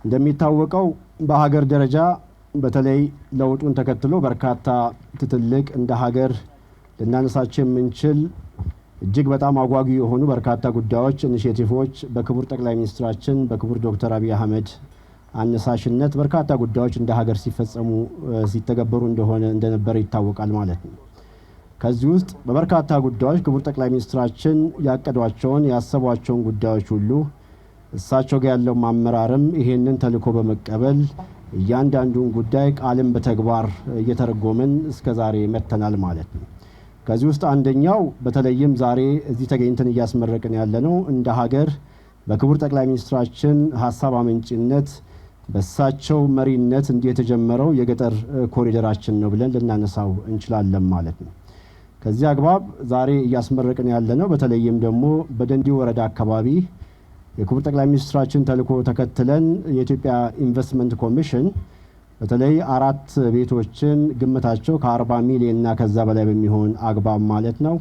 እንደሚታወቀው በሀገር ደረጃ በተለይ ለውጡን ተከትሎ በርካታ ትልቅ እንደ ሀገር ልናነሳቸው የምንችል እጅግ በጣም አጓጊ የሆኑ በርካታ ጉዳዮች ኢኒሼቲቮች በክቡር ጠቅላይ ሚኒስትራችን በክቡር ዶክተር አብይ አህመድ አነሳሽነት በርካታ ጉዳዮች እንደ ሀገር ሲፈጸሙ ሲተገበሩ እንደነበረ ይታወቃል ማለት ነው። ከዚህ ውስጥ በበርካታ ጉዳዮች ክቡር ጠቅላይ ሚኒስትራችን ያቀዷቸውን ያሰቧቸውን ጉዳዮች ሁሉ እሳቸው ጋር ያለው አመራርም ይሄንን ተልዕኮ በመቀበል እያንዳንዱን ጉዳይ ቃልን በተግባር እየተረጎመን እስከ ዛሬ መተናል ማለት ነው። ከዚህ ውስጥ አንደኛው በተለይም ዛሬ እዚህ ተገኝተን እያስመረቅን ያለነው እንደ ሀገር በክቡር ጠቅላይ ሚኒስትራችን ሀሳብ አመንጭነት በሳቸው መሪነት እንዲህ የተጀመረው የገጠር ኮሪደራችን ነው ብለን ልናነሳው እንችላለን ማለት ነው። ከዚህ አግባብ ዛሬ እያስመረቅን ያለነው በተለይም ደግሞ በደንዲ ወረዳ አካባቢ የክቡር ጠቅላይ ሚኒስትራችን ተልዕኮ ተከትለን የኢትዮጵያ ኢንቨስትመንት ኮሚሽን በተለይ 4 ቤቶችን ግምታቸው ከ40 ሚሊዮን እና ከዛ በላይ በሚሆን አግባብ ማለት ነው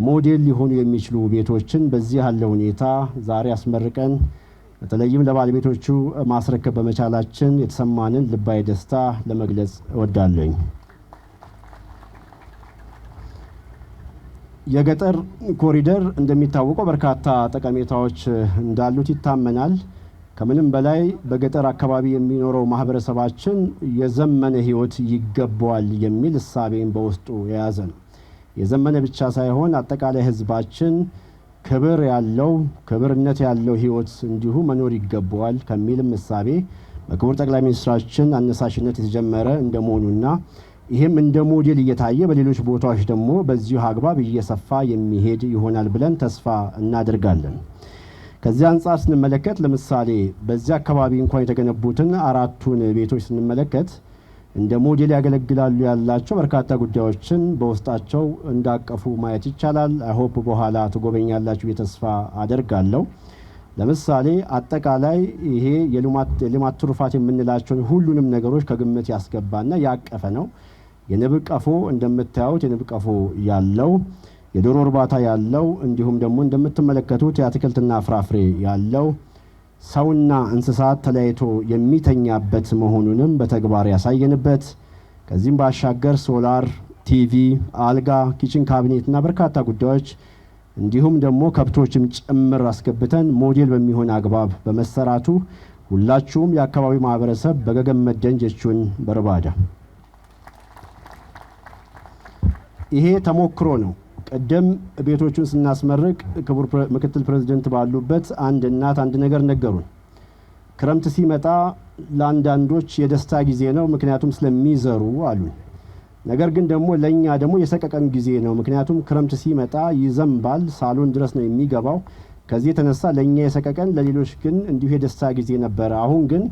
ሞዴል ሊሆኑ የሚችሉ ቤቶችን በዚህ ያለ ሁኔታ ዛሬ አስመርቀን በተለይም ለባለቤቶቹ ማስረከብ በመቻላችን የተሰማንን ልባዊ ደስታ ለመግለጽ እወዳለሁ። የገጠር ኮሪደር እንደሚታወቀው በርካታ ጠቀሜታዎች እንዳሉት ይታመናል። ከምንም በላይ በገጠር አካባቢ የሚኖረው ማህበረሰባችን የዘመነ ህይወት ይገባዋል የሚል እሳቤን በውስጡ የያዘ ነው። የዘመነ ብቻ ሳይሆን አጠቃላይ ህዝባችን ክብርነት ያለው ህይወት እንዲሁ መኖር ይገባዋል ከሚልም እሳቤ በክቡር ጠቅላይ ሚኒስትራችን አነሳሽነት የተጀመረ እንደመሆኑና ይሄም እንደ ሞዴል እየታየ በሌሎች ቦታዎች ደግሞ በዚሁ አግባብ እየሰፋ የሚሄድ ይሆናል ብለን ተስፋ እናደርጋለን። ከዚህ አንጻር ስንመለከት ለምሳሌ በዚህ አካባቢ እንኳን የተገነቡትን 4ቱን ቤቶች ስንመለከት እንደ ሞዴል ያገለግላሉ ያላቸው በርካታ ጉዳዮችን በውስጣቸው እንዳቀፉ ማየት ይቻላል። አይሆፕ በኋላ ትጎበኛላችሁ ተስፋ አደርጋለሁ። ለምሳሌ አጠቃላይ ይሄ የልማት ትሩፋት የምንላቸውን ሁሉንም ነገሮች ከግምት ያስገባና ያቀፈ ነው። የንብ ቀፎ እንደምታዩት የንብ ቀፎ ያለው የዶሮ እርባታ ያለው እንዲሁም ደግሞ እንደምትመለከቱት የአትክልትና ፍራፍሬ ያለው ሰውና እንስሳት ተለያይቶ የሚተኛበት መሆኑንም በተግባር ያሳየንበት ከዚህም ባሻገር ሶላር፣ ቲቪ፣ አልጋ፣ ኪችን ካቢኔትና በርካታ ጉዳዮች እንዲሁም ደግሞ ከብቶችም ጭምር አስገብተን ሞዴል በሚሆን አግባብ በመሰራቱ ሁላችሁም የአካባቢ ማህበረሰብ በገገመት ደንጀቹን በርባዳ ይሄ ተሞክሮ ነው። ቀደም ቤቶቹን ስናስመርቅ ክቡር ምክትል ፕሬዝዳንት ባሉበት አንድ እናት አንድ ነገር ነገሩን። ክረምት ሲመጣ ለአንዳንዶች የደስታ ጊዜ ነው ምክንያቱም ስለሚዘሩ አሉ። ነገር ግን ደግሞ ለኛ ደግሞ የሰቀቀን ጊዜ ነው ምክንያቱም ክረምት ሲመጣ ይዘንባል ሳሎን ድረስ ነው የሚገባው። ከዚህ የተነሳ ለኛ የሰቀቀን ለሌሎች ግን እንዲሁ የደስታ ጊዜ ነበር። አሁን ግን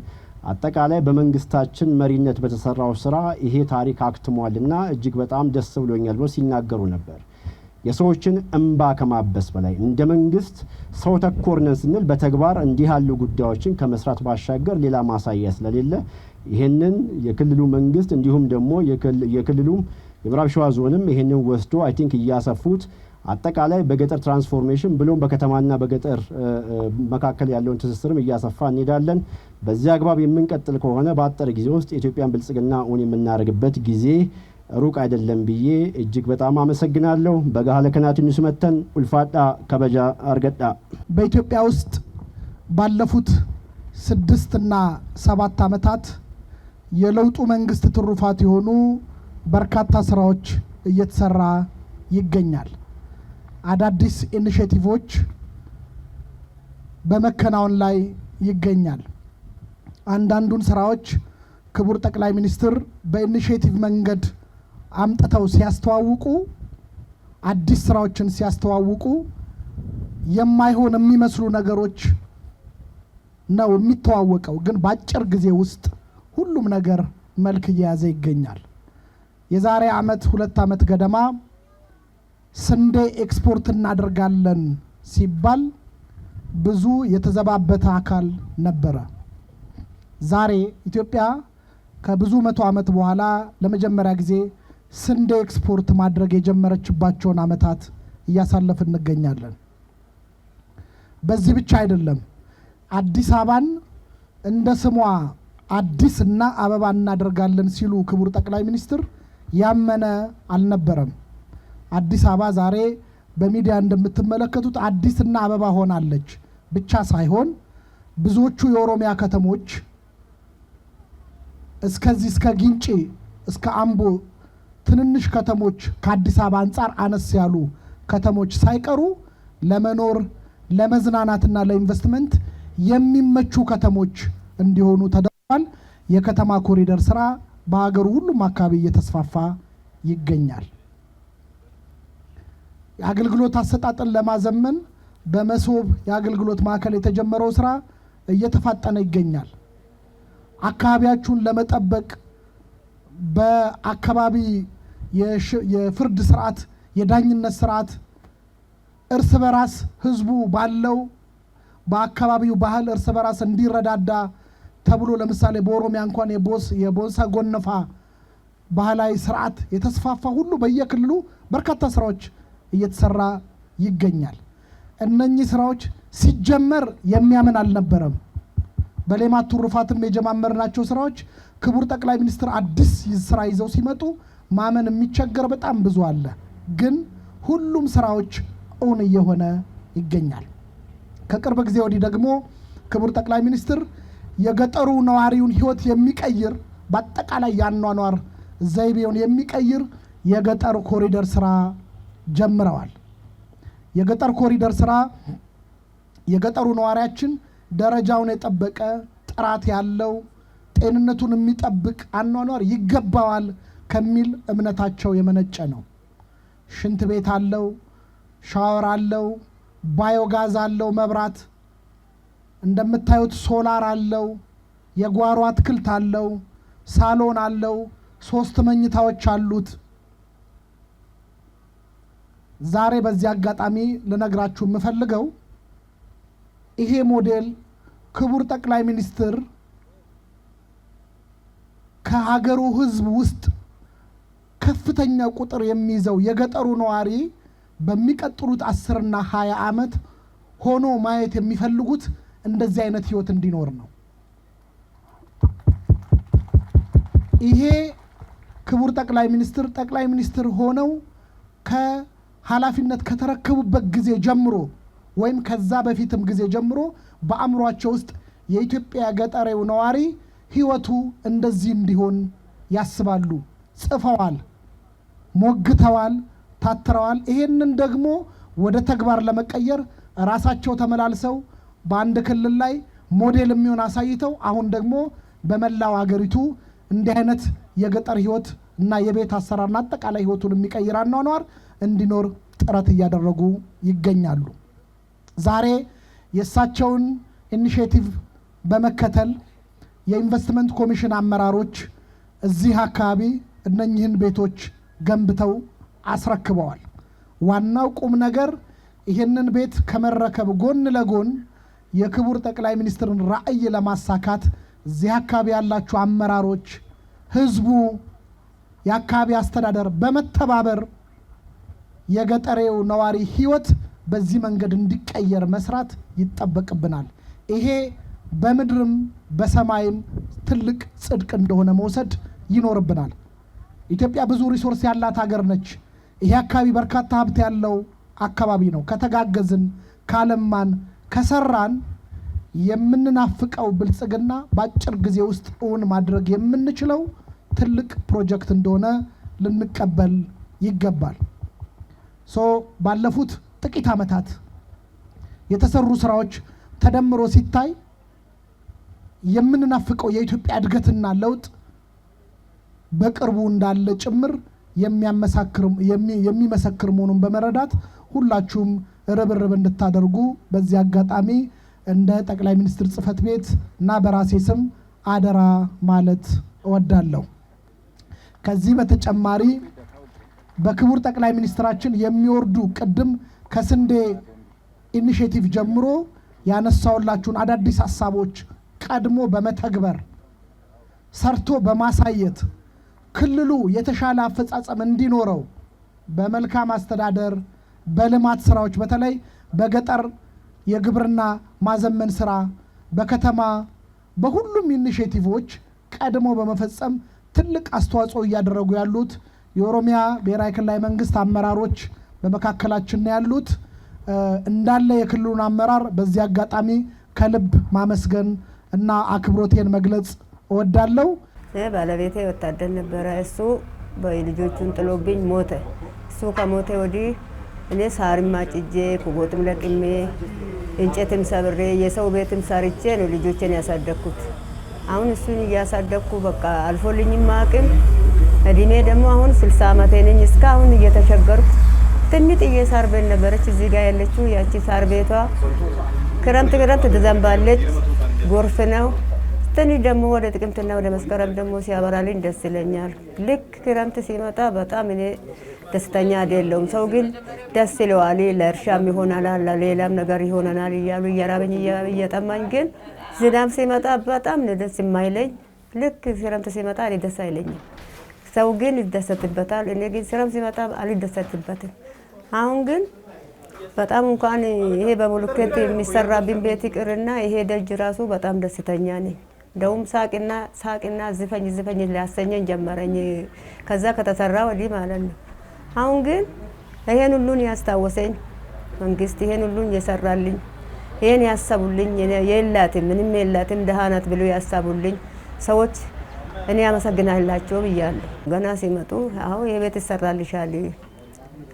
አጠቃላይ በመንግስታችን መሪነት በተሰራው ስራ ይሄ ታሪክ አክትሟልና እጅግ በጣም ደስ ብሎኛል ብሎ ሲናገሩ ነበር። የሰዎችን እንባ ከማበስ በላይ እንደ መንግስት ሰው ተኮር ነን ስንል በተግባር እንዲህ ያሉ ጉዳዮችን ከመስራት ባሻገር ሌላ ማሳያ ስለሌለ ይሄንን የክልሉ መንግስት እንዲሁም ደግሞ የክልሉ የምዕራብ ሸዋ ዞንም ይሄንን ወስዶ አይ ቲንክ እያሰፉት አጠቃላይ በገጠር ትራንስፎርሜሽን ብሎም በከተማና በገጠር መካከል ያለውን ትስስርም እያሰፋ እንሄዳለን። በዚህ አግባብ የምንቀጥል ከሆነ በአጠረ ጊዜ ውስጥ የኢትዮጵያን ብልጽግና እውን የምናደርግበት ጊዜ ሩቅ አይደለም ብዬ እጅግ በጣም አመሰግናለሁ። በጋለ ከናቲኑ ስመተን ኡልፋዳ ከበጃ አርገዳ በኢትዮጵያ ውስጥ ባለፉት 6 እና 7 ዓመታት የለውጡ መንግስት ትሩፋት የሆኑ በርካታ ስራዎች እየተሰራ ይገኛል። አዳዲስ ኢኒሼቲቮች በመከናወን ላይ ይገኛል። አንዳንዱን ስራዎች ክቡር ጠቅላይ ሚኒስትር በኢኒሼቲቭ መንገድ አምጥተው ሲያስተዋውቁ አዲስ ስራዎችን ሲያስተዋውቁ የማይሆን የሚመስሉ ነገሮች ነው የሚተዋወቀው፣ ግን በአጭር ጊዜ ውስጥ ሁሉም ነገር መልክ እየያዘ ይገኛል። የዛሬ ዓመት 2 ዓመት ገደማ ስንዴ ኤክስፖርት እናደርጋለን ሲባል ብዙ የተዘባበተ አካል ነበረ። ዛሬ ኢትዮጵያ ከብዙ 100 ዓመት በኋላ ለመጀመሪያ ጊዜ ስንዴ ኤክስፖርት ማድረግ የጀመረችባቸውን ዓመታት እያሳለፍን እንገኛለን። በዚህ ብቻ አይደለም፣ አዲስ አበባን እንደ ስሟ አዲስና አበባ እናደርጋለን ሲሉ ክቡር ጠቅላይ ሚኒስትር ያመነ አልነበረም። አዲስ አበባ ዛሬ በሚዲያ እንደምትመለከቱት አዲስና አበባ ሆናለች ብቻ ሳይሆን ብዙዎቹ የኦሮሚያ ከተሞች እስከዚህ እስከ ግንጪ እስከ አምቦ ትንንሽ ከተሞች ከአዲስ አበባ አንጻር አነስ ያሉ ከተሞች ሳይቀሩ ለመኖር ለመዝናናትና ለኢንቨስትመንት የሚመቹ ከተሞች እንዲሆኑ ተደርጓል። የከተማ ኮሪደር ስራ በሀገሩ ሁሉም አካባቢ እየተስፋፋ ይገኛል። የአገልግሎት አሰጣጥን ለማዘመን በመሶብ የአገልግሎት ማዕከል የተጀመረው ስራ እየተፋጠነ ይገኛል። አካባቢያችሁን ለመጠበቅ በአካባቢ የፍርድ ስርዓት የዳኝነት ስርዓት እርስ በራስ ህዝቡ ባለው በአካባቢው ባህል እርስ በራስ እንዲረዳዳ ተብሎ ለምሳሌ በኦሮሚያ እንኳን የቦንሳ ጎነፋ ባህላዊ ስርዓት የተስፋፋ ሁሉ በየክልሉ በርካታ ስራዎች እየተሰራ ይገኛል። እነኚህ ስራዎች ሲጀመር የሚያምን አልነበረም። በሌማት ትሩፋትም የጀማመርናቸው ስራዎች ክቡር ጠቅላይ ሚኒስትር አዲስ ስራ ይዘው ሲመጡ ማመን የሚቸገር በጣም ብዙ አለ። ግን ሁሉም ስራዎች እውን እየሆነ ይገኛል። ከቅርብ ጊዜ ወዲህ ደግሞ ክቡር ጠቅላይ ሚኒስትር የገጠሩ ነዋሪውን ህይወት የሚቀይር በአጠቃላይ ያኗኗር ዘይቤውን የሚቀይር የገጠር ኮሪደር ስራ ጀምረዋል። የገጠር ኮሪደር ስራ የገጠሩ ነዋሪያችን ደረጃውን የጠበቀ ጥራት ያለው ጤንነቱን የሚጠብቅ አኗኗር ይገባዋል ከሚል እምነታቸው የመነጨ ነው። ሽንት ቤት አለው፣ ሻወር አለው፣ ባዮጋዝ አለው፣ መብራት እንደምታዩት ሶላር አለው፣ የጓሮ አትክልት አለው፣ ሳሎን አለው፣ 3 መኝታዎች አሉት። ዛሬ በዚህ አጋጣሚ ልነግራችሁ የምፈልገው ይሄ ሞዴል ክቡር ጠቅላይ ሚኒስትር ከሀገሩ ህዝብ ውስጥ ከፍተኛ ቁጥር የሚይዘው የገጠሩ ነዋሪ በሚቀጥሉት 10 እና 20 ዓመት ሆኖ ማየት የሚፈልጉት እንደዚህ አይነት ህይወት እንዲኖር ነው። ይሄ ክቡር ጠቅላይ ሚኒስትር ሆነው ከኃላፊነት ከተረከቡበት ጊዜ ጀምሮ ወይም ከዛ በፊትም ጊዜ ጀምሮ በአእምሯቸው ውስጥ የኢትዮጵያ ገጠሬው ነዋሪ ህይወቱ እንደዚህ እንዲሆን ያስባሉ። ጽፈዋል፣ ሞግተዋል፣ ታትረዋል። ይሄንን ደግሞ ወደ ተግባር ለመቀየር ራሳቸው ተመላልሰው በአንድ ክልል ላይ ሞዴል የሚሆን አሳይተው አሁን ደግሞ በመላው ሀገሪቱ እንዲህ አይነት የገጠር ህይወት እና የቤት አሰራርና አጠቃላይ ህይወቱን የሚቀይር አኗኗር እንዲኖር ጥረት እያደረጉ ይገኛሉ። ዛሬ የእሳቸውን ኢኒሼቲቭ በመከተል የኢንቨስትመንት ኮሚሽን አመራሮች እዚህ አካባቢ እነኚህን ቤቶች ገንብተው አስረክበዋል። ዋናው ቁም ነገር ይህንን ቤት ከመረከብ ጎን ለጎን የክቡር ጠቅላይ ሚኒስትርን ራዕይ ለማሳካት እዚህ አካባቢ ያላችሁ አመራሮች፣ ህዝቡ፣ የአካባቢ አስተዳደር በመተባበር የገጠሬው ነዋሪ ህይወት በዚህ መንገድ እንዲቀየር መስራት ይጠበቅብናል። ይሄ በምድርም በሰማይም ትልቅ ጽድቅ እንደሆነ መውሰድ ይኖርብናል። ኢትዮጵያ ብዙ ሪሶርስ ያላት ሀገር ነች። ይሄ አካባቢ በርካታ ሀብት ያለው አካባቢ ነው። ከተጋገዝን፣ ካለማን፣ ከሰራን የምንናፍቀው ብልጽግና በአጭር ጊዜ ውስጥ እውን ማድረግ የምንችለው ትልቅ ፕሮጀክት እንደሆነ ልንቀበል ይገባል። ባለፉት ጥቂት ዓመታት የተሰሩ ስራዎች ተደምሮ ሲታይ የምንናፍቀው የኢትዮጵያ እድገትና ለውጥ በቅርቡ እንዳለ ጭምር የሚመሰክር መሆኑን በመረዳት ሁላችሁም ርብርብ እንድታደርጉ በዚህ አጋጣሚ እንደ ጠቅላይ ሚኒስትር ጽሕፈት ቤት እና በራሴ ስም አደራ ማለት እወዳለሁ። ከዚህ በተጨማሪ በክቡር ጠቅላይ ሚኒስትራችን የሚወርዱ ቅድም ከስንዴ ኢኒሼቲቭ ጀምሮ ያነሳውላችሁን አዳዲስ ሀሳቦች ቀድሞ በመተግበር ሰርቶ በማሳየት ክልሉ የተሻለ አፈጻጸም እንዲኖረው በመልካም አስተዳደር በልማት ስራዎች በተለይ በገጠር የግብርና ማዘመን ስራ፣ በከተማ በሁሉም ኢኒሼቲቮች ቀድሞ በመፈጸም ትልቅ አስተዋጽኦ እያደረጉ ያሉት የኦሮሚያ ብሔራዊ ክልላዊ መንግስት አመራሮች በመካከላችን ያሉት እንዳለ የክልሉን አመራር በዚህ አጋጣሚ ከልብ ማመስገን እና አክብሮቴን መግለጽ እወዳለሁ። ባለቤቴ ወታደር ነበረ። እሱ በልጆቹን ጥሎብኝ ሞተ። እሱ ከሞተ ወዲህ እኔ ሳርም አጭጄ ኩቦትም ለቅሜ እንጨትም ሰብሬ የሰው ቤትም ሰርቼ ነው ልጆቼን ያሳደግኩት። አሁን እሱን እያሳደግኩ በቃ አልፎልኝም አቅም እድሜ ደግሞ አሁን 60 ዓመቴ ነኝ። እስካሁን እየተሸገርኩ ትንጥዬ ሳር ቤት ነበረች እዚህ ጋር ያለችው። ያቺ ሳር ቤቷ ክረምት ትዘንባለች፣ ጎርፍ ነው። ትንሽ ደግሞ ወደ ጥቅምትና ወደ መስከረም ደግሞ ሲያበራልኝ ደስ ይለኛል። ልክ ክረምት ሲመጣ በጣም እኔ ደስተኛ አይደለሁም። ሰው ግን ደስ ይለዋል። ለእርሻም ይሆናል፣ ለሌላም ነገር ይሆናል እያሉ እየራበኝ እየጠማኝ፣ ግን ዝናብ ሲመጣ በጣም ነው ደስ የማይለኝ። ልክ ክረምት ሲመጣ እኔ ደስ አይለኝም። ሰው ግን ይደሰትበታል። እኔ ግን ክረምት ሲመጣ አልደሰትበትም። አሁን ግን በጣም እንኳን ይሄ በብሎኬት የሚሰራብኝ ቤት ይቅርና ይሄ ደጅ ራሱ በጣም ደስተኛ ነኝ። እንደውም ሳቅና ዝፈኝ ሊያሰኘኝ ጀመረኝ ከዛ ከተሰራ ወዲህ ማለት ነው። አሁን ግን ይሄን ሁሉን ያስታወሰኝ መንግስት ይሄን ሁሉን የሰራልኝ ይሄን ያሰቡልኝ የላትም ምንም የላትም ደሃ ናት ብሎ ያሰቡልኝ ሰዎች እኔ አመሰግናላችሁ ብያለሁ። ገና ሲመጡ አሁን የቤት ይሰራልሻል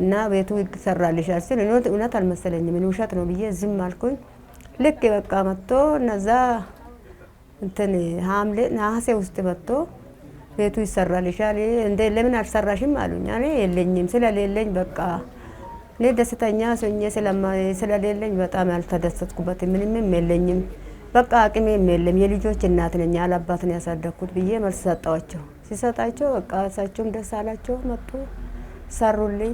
እና ቤቱ ይሰራልሻል ሲል እውነት አልመሰለኝም። ምን ውሸት ነው ብዬ ዝም አልኩኝ። ልክ በቃ መጥቶ እነዛ እንትን ሐምሌ ነሐሴ ውስጥ መጥቶ ቤቱ ይሰራልሻል እንደ ለምን አልሰራሽም አሉኝ። እኔ የለኝም ስለሌለኝ በቃ እኔ ደስተኛ ሆኜ ስለሌለኝ በጣም ያልተደሰትኩበት ምንም የለኝም። በቃ አቅሜም የለም። የልጆች እናት ነኝ፣ ያላባት ነው ያሳደግኩት ብዬ መልስ ሰጣቸው። ሲሰጣቸው በቃ እሳቸውም ደስ አላቸው። መጡ፣ ሰሩልኝ፣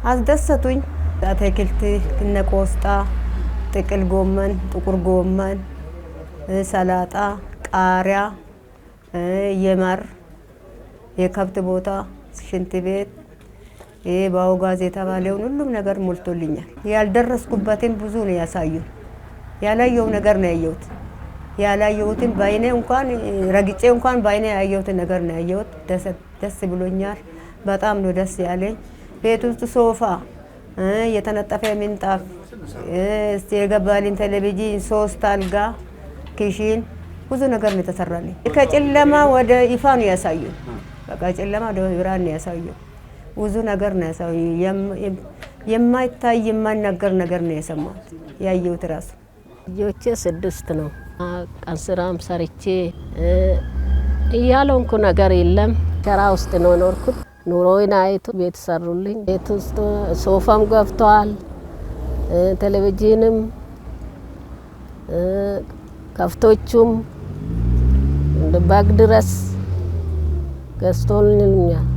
አስደሰቱኝ። አትክልት እነ ቆስጣ፣ ጥቅል ጎመን፣ ጥቁር ጎመን፣ ሰላጣ፣ ቃሪያ፣ የማር የከብት ቦታ፣ ሽንት ቤት፣ ባውጋዝ የተባለውን ሁሉም ነገር ሞልቶልኛል። ያልደረስኩበትን ብዙ ነው ያሳዩኝ። ያላየው ነገር ነው ያየሁት። ያላየሁትን ባይኔ እንኳን ረግጬ እንኳን ባይኔ ያየሁትን ነገር ነው ያየሁት። ደስ ብሎኛል። በጣም ነው ደስ ያለኝ። ቤት ውስጥ ሶፋ፣ የተነጠፈ ምንጣፍ፣ የገባልኝ ቴሌቪዥን፣ 3 አልጋ፣ ኪሽን ብዙ ነገር ነው የተሰራልኝ። ከጨለማ ወደ ይፋ ነው ያሳዩኝ። በቃ ጨለማ ወደ ብርሃን ነው ያሳዩኝ። ብዙ ነገር ነው ያሳዩኝ። የማይታይ የማይነገር ነገር ነው የሰማሁት ያየሁት ራሱ። ልጆቼ 6 ነው። ቀን ስራም ሰርቼ እያለንኩ ነገር የለም። ሸራ ውስጥ ነው ኖርኩት። ኑሮዬን አይቶ ቤት ሰሩልኝ። ቤት ውስጥ ሶፋም ገብቷል፣ ቴሌቪዥንም ከፍቶቹም እንደ ባግ ድረስ ገዝቶልኛል።